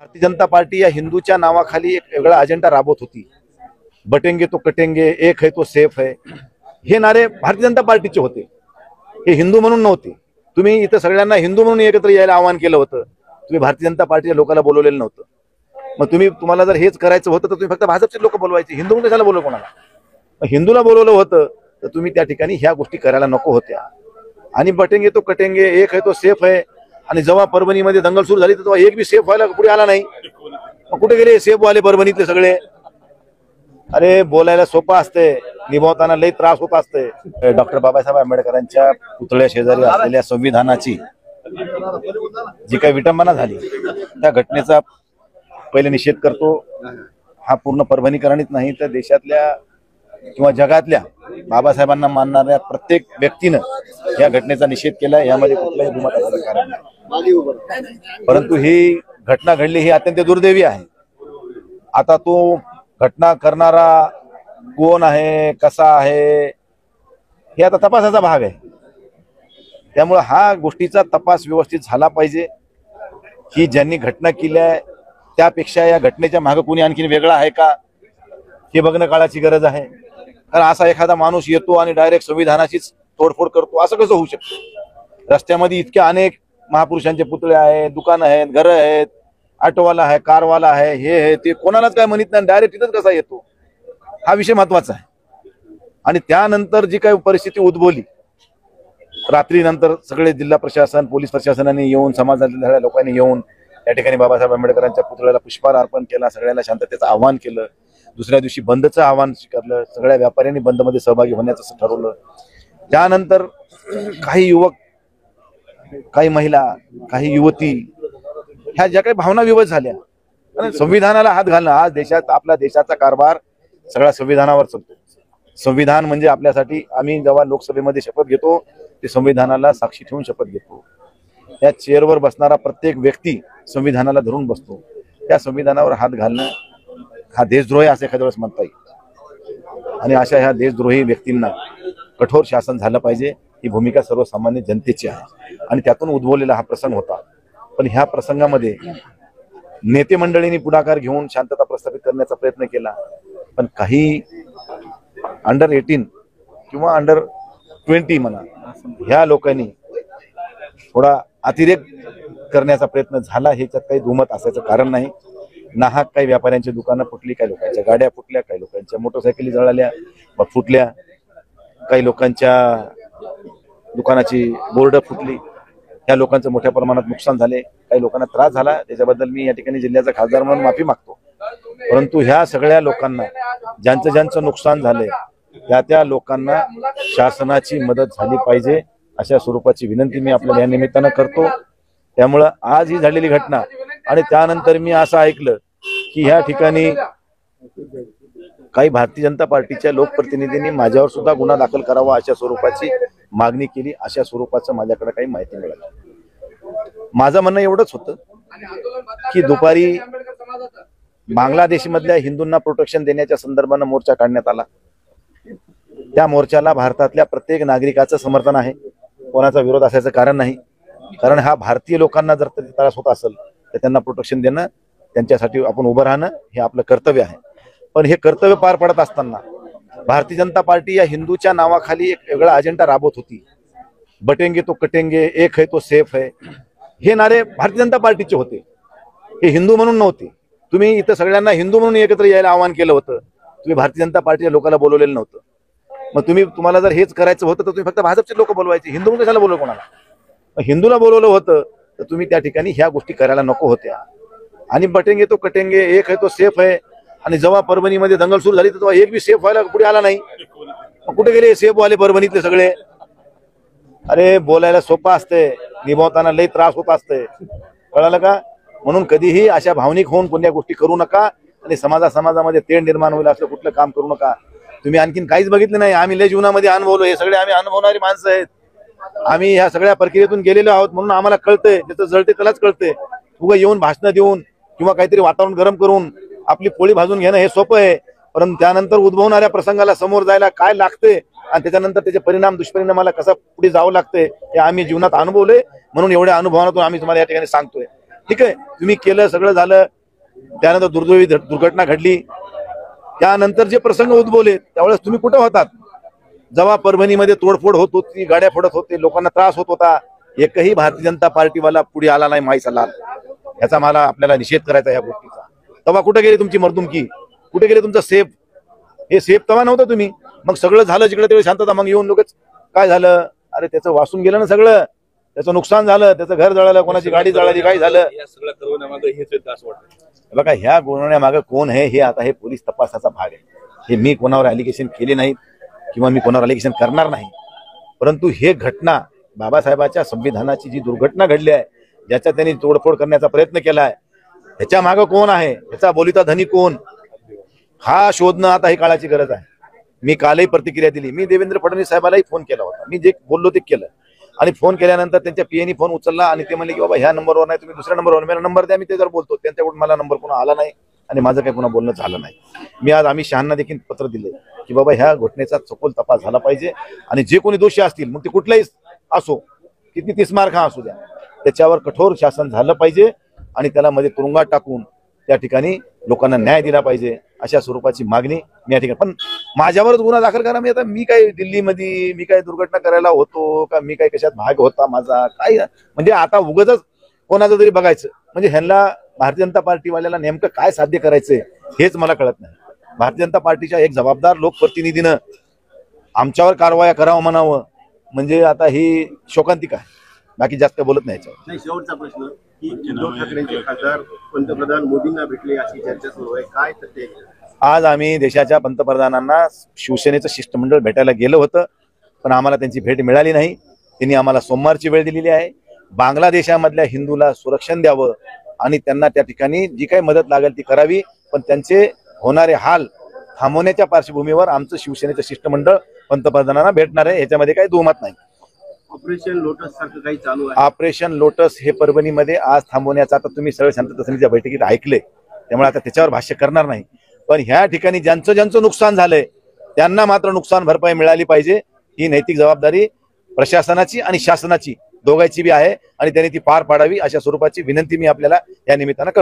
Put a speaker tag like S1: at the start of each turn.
S1: Bharatiya Janata party या हिंदूच्या नावाखाली एक वेगळा अजेंडा राबवत होती। बटेंगे तो कटेंगे, एक है तो सेफ है, हे नारे भारतीय जनता पार्टीचे होते। हे हिंदू म्हणून नव्हते। तुम्ही इथं सगळ्यांना हिंदू म्हणून एकत्र यायला आवाहन केलं होतं। तुम्ही भारतीय जनता पार्टीच्या लोकांना बोलवलेलं नव्हतं। मग तुम्हाला जर हेच करायचं होतं तर तुम्ही फक्त भाजपचे लोक बोलवायचे, हिंदू म्हणून कशाला बोलवलं कोणाला? हिंदूला बोलवलं होतं तर तुम्ही त्या ठिकाणी ह्या गोष्टी करायला नको होत्या। आणि बटेंगे तो कटेंगे, एक है तो सेफ है, आणि जेव्हा परभणीमध्ये दंगल सुरू झाली तेव्हा एक बी सेफ व्हायला पुढे आला नाही। कुठे गेले सेफ वाले परभणीतले सगळे? अरे बोलायला सोपं असते, निभावताना लई त्रास होत असते। डॉक्टर बाबासाहेब आंबेडकरांच्या पुतळ्या शेजारी असलेल्या संविधानाची जी काही विटंबना झाली त्या घटनेचा पहिले निषेध करतो। हा पूर्ण परभणीकरणीच नाही तर देशातल्या किंवा जगातल्या बाबासाहेबांना मानणाऱ्या प्रत्येक व्यक्तीनं या घटनेचा निषेध केला। यामध्ये कुठलाही दुमत असण्याचं कारण नाही। परंतु ही घटना घडली ही अत्यंत दुर्दैवी आहे। आता तो घटना करणारा कोण आहे, कसा आहे, हे आता तपासाचा भाग आहे। त्यामुळे हा गोष्टीचा तपास व्यवस्थित झाला पाहिजे की ज्यांनी घटना केली आहे त्यापेक्षा या घटनेच्या मागे कोणी आणखीन वेगळा आहे का हे बघणं काळाची गरज आहे। कारण असा एखादा माणूस येतो आणि डायरेक्ट संविधानाचीच तोडफोड करतो, असं कसं होऊ शकतं? रस्त्यामध्ये इतके अनेक महापुरुषांचे पुतळे आहेत, दुकानं आहेत, घरं आहेत, ऑटोवाला आहे, कारवाला आहे, हे आहे ते, कोणालाच काय म्हणत नाही, डायरेक्ट तिथंच कसा येतो हा विषय महत्वाचा आहे। आणि त्यानंतर जी काही परिस्थिती उद्भवली रात्रीनंतर सगळे जिल्हा प्रशासन, पोलीस प्रशासनाने येऊन, समाजातील सगळ्या लोकांनी येऊन या ठिकाणी बाबासाहेब आंबेडकरांच्या पुतळ्याला पुष्पहार अर्पण केला, सगळ्यांना शांततेचं आवाहन केलं। दुसऱ्या दिवशी बंदचं आवाहन स्वीकारलं, सगळ्या व्यापाऱ्यांनी बंदमध्ये सहभागी होण्याचं ठरवलं। त्यानंतर काही युवक, काही महिला, काही युवती ह्या ज्या काही भावना विवश झाल्या, कारण संविधानाला हात घालणं, आज देशात आपल्या देशाचा कारभार सगळा संविधानावर चालतो। संविधान म्हणजे आपल्यासाठी, आम्ही जेव्हा लोकसभेमध्ये शपथ घेतो ते संविधानाला साक्षी ठेवून शपथ घेतो। या चेअरवर बसणारा प्रत्येक व्यक्ती संविधानाला धरून बसतो। त्या संविधानावर हात घालणं हा देशद्रोही असं एखाद्या वेळेस म्हणता येईल। आणि अशा ह्या देशद्रोही व्यक्तींना कठोर शासन झालं पाहिजे, ही भूमिका सर्वसामान्य जनतेची आहे। आणि त्यातून उद्भवलेला हा प्रसंग होता। पण ह्या प्रसंगामध्ये नेते मंडळींनी पुढाकार घेऊन शांतता प्रस्थापित करण्याचा प्रयत्न केला, पण काही अंडर 18 किंवा अंडर 20 म्हणा ह्या लोकांनी थोडा अतिरेक करण्याचा प्रयत्न झाला। ह्याच्यात काही दुमत असायचं कारण नाही। नाहक काही व्यापाऱ्यांची दुकानं फुटली, काही लोकांच्या गाड्या फुटल्या, काही लोकांच्या मोटरसायकली जळाल्या व फुटल्या, काही लोकांच्या दुकानाची बोर्ड फुटली, ह्या लोकांचं मोठ्या प्रमाणात नुकसान झाले, काही लोकांना त्रास झाला। त्याच्याबद्दल मी या ठिकाणी जिल्ह्याचा खासदार म्हणून माफी मागतो। परंतु ह्या सगळ्या लोकांना ज्यांचं नुकसान झालंय त्या लोकांना शासनाची मदत झाली पाहिजे, अशा स्वरूपाची विनंती मी आपल्याला या निमित्तानं करतो। त्यामुळं आज ही झालेली घटना आणि त्यानंतर मी असं ऐकलं की ह्या ठिकाणी काही भारतीय जनता पार्टीच्या लोकप्रतिनिधींनी माझ्यावर सुद्धा गुन्हा दाखल करावा अशा स्वरूपाची मागणी केली, अशा स्वरूपाचं माझ्याकडे काही माहिती मिळाली। माझं म्हणणं एवढंच होतं की दुपारी बांगलादेशमधल्या हिंदूंना प्रोटेक्शन देण्याच्या संदर्भानं मोर्चा काढण्यात आला। त्या मोर्चाला भारतातल्या प्रत्येक नागरिकाचं समर्थन आहे, कोणाचा विरोध असायचं कारण नाही। कारण हा भारतीय लोकांना जर त्रास होत असेल तर त्यांना प्रोटेक्शन देणं, त्यांच्यासाठी आपण उभं राहणं हे आपलं कर्तव्य आहे। पण हे कर्तव्य पार पडत असताना भारतीय जनता पार्टी या हिंदूच्या नावाखाली एक वेगळा अजेंडा राबवत होती। बटेंगे तो कटेंगे, एक है तो सेफ है, हे नारे भारतीय जनता पार्टीचे होते। हे हिंदू म्हणून नव्हते। तुम्ही इथं सगळ्यांना हिंदू म्हणून एकत्र यायला आवाहन केलं होतं। तुम्ही भारतीय जनता पार्टीच्या लोकांना बोलवलेलं नव्हतं। मग तुम्हाला जर हेच करायचं होतं तर तुम्ही फक्त भाजपचे लोक बोलवायचे, हिंदू म्हणून कशाला बोलवलं कोणाला? हिंदूला बोलवलं होतं तर तुम्ही त्या ठिकाणी ह्या गोष्टी करायला नको होत्या। आणि बटेंगे तो कटेंगे, एक है तो सेफ है, आणि जेव्हा परभणीमध्ये दंगल सुरू झाली तेव्हा एक बी सेफ व्हायला पुढे आला नाही। कुठे गेले सेफ वाले परभणीतले सगळे? अरे बोलायला सोपं असते, निभावताना लई त्रास होत असते, कळालं का? म्हणून कधीही अशा भावनिक होऊन कोणत्या गोष्टी करू नका आणि समाजामध्ये तेढ निर्माण होईल असं कुठलं काम करू नका। तुम्ही आणखीन काहीच बघितलं नाही, आम्ही लय जीवनामध्ये अनुभवलो, हे सगळे आम्ही अनुभवणारी माणसं आहेत। आम्ही ह्या सगळ्या प्रक्रियेतून गेलेलो आहोत म्हणून आम्हाला कळतंय, ज्याचं जळते त्यालाच कळतंय। उगा येऊन भाषणं देऊन किंवा काहीतरी वातावरण गरम करून आपली पोळी भाजून घेणं हे सोपं आहे, परंतु त्यानंतर उद्भवणाऱ्या प्रसंगाला समोर जायला काय लागते आणि त्याच्यानंतर त्याचे परिणाम, दुष्परिणामाला कसा पुढे जावं लागते हे आम्ही जीवनात अनुभवले। म्हणून एवढ्या अनुभवातून आम्ही तुम्हाला या ठिकाणी सांगतोय ठीक आहे, तुम्ही केलं, सगळं झालं, त्यानंतर दुर्दैवी दुर्घटना घडली, त्यानंतर जे प्रसंग उद्भवले त्यावेळेस तुम्ही कुठं होतात? जेव्हा परभणीमध्ये तोडफोड होत होती, गाड्या फोडत होते, लोकांना त्रास होत होता, एकही भारतीय जनता पार्टीवाला पुढे आला नाही माईचा लाल. याचा मला आपल्याला निषेध करायचा या गोष्टीचा. तेव्हा कुठे गेली तुमची मर्दुमकी? कुठे गेले तुमचं सेफ? हे सेफ तेव्हा नव्हतं तुम्ही. मग सगळं झालं जिकडे तिकडे शांतता, मग येऊन लोकच काय झालं? अरे त्याचं वासून गेलं ना सगळं, त्याचं नुकसान झालं, त्याचं घर जळालं, कोणाची गाडी जळाली, काय झालं? बघा, ह्या गुन्ह्यामागे कोण आहे हे आता हे पोलीस तपासाचा भाग आहे. हे मी कोणावर ॲलिगेशन केले नाही किंवा मी कोणावर ॲलिगेशन करणार नाही, परंतु हे घटना बाबासाहेबांच्या संविधानाची जी दुर्घटना घडली आहे, ज्याचा त्यांनी तोडफोड करण्याचा प्रयत्न केला आहे, त्याच्या मागे कोण आहे, त्याचा बोलीचा धनी कोण, हा शोधणं आता ही काळाची गरज आहे. मी कालही प्रतिक्रिया दिली. मी देवेंद्र फडणवीस साहेबांनाही फोन केला होता. मी जे बोललो ते केलं, आणि फोन केल्यानंतर त्यांच्या पीएनी फोन उचलला आणि ते म्हणले की बाबा ह्या नंबरवर नाही, तुम्ही दुसऱ्या नंबरवर, मला नंबर द्या, मी त्याच्यावर बोलतो. त्यांच्याकडून मला नंबर पुन्हा आला नाही आणि माझं काही पुन्हा बोलणं झालं नाही. मी आज अमित शहांना देखील पत्र दिले की बाबा ह्या घटनेचा सखोल तपास झाला पाहिजे आणि जे कोणी दोषी असतील, मग ते कुठलाही असो, किती 30 मार्क असू द्या, त्याच्यावर कठोर शासन झालं पाहिजे आणि त्याला मध्ये तुरुंगात टाकून त्या ठिकाणी लोकांना न्याय दिला पाहिजे, अशा स्वरूपाची मागणी मी या ठिकाणी. पण माझ्यावरच गुन्हा दाखल करा. मी काय दिल्लीमध्ये मी काय दुर्घटना करायला होतो का? मी काय कशात भाग होता माझा काय? म्हणजे आता उगाच कोणाचं तरी बघायचं, म्हणजे ह्यांना भारतीय जनता पार्टीवाल्याला नेमकं काय साध्य करायचंय हेच मला कळत नाही. भारतीय जनता पार्टीच्या एक जबाबदार लोकप्रतिनिधीनं आमच्यावर कारवाया करावं म्हणावं, म्हणजे आता ही शोकांतिका आहे. बाकी जास्त बोलत नाही.
S2: शेवटचा प्रश्न की उद्धव ठाकरेंचे खासदार पंतप्रधान मोदींना भेटले अशी चर्चा सुरू आहे, काय तथ्य?
S1: आज आम्ही देशाच्या पंतप्रधानांना शिवसेनेचं शिष्टमंडळ भेटायला गेलो होतं, पण आम्हाला त्यांची भेट मिळाली नाही. त्यांनी आम्हाला सोमवारची वेळ दिलेली आहे. बांगलादेशामधल्या हिंदूला संरक्षण द्यावं आणि त्यांना त्या ठिकाणी जी काही मदत लागेल ती करावी, पण त्यांचे होणारे हाल थांबवण्याच्या पार्श्वभूमीवर आमचं शिवसेनेचं शिष्टमंडळ पंतप्रधानांना भेटणार आहे, याच्यामध्ये काही दुमत नाही.
S2: ऑपरेशन लोटस सारखं काही चालू आहे?
S1: ऑपरेशन लोटस हे परभणीमध्ये आज थांबवण्याचं आता तुम्ही सर्व शांतता समितीच्या बैठकीत ऐकले, त्यामुळे आता त्याच्यावर भाष्य करणार नाही. पण ह्या ठिकाणी ज्यांचं नुकसान झालंय त्यांना मात्र नुकसान भरपाई मिळाली पाहिजे. ही नैतिक जबाबदारी प्रशासनाची आणि शासनाची दोघांची बी आहे आणि त्यांनी ती पार पाडावी, अशा स्वरूपाची विनंती मी आपल्याला या निमित्तानं करतो.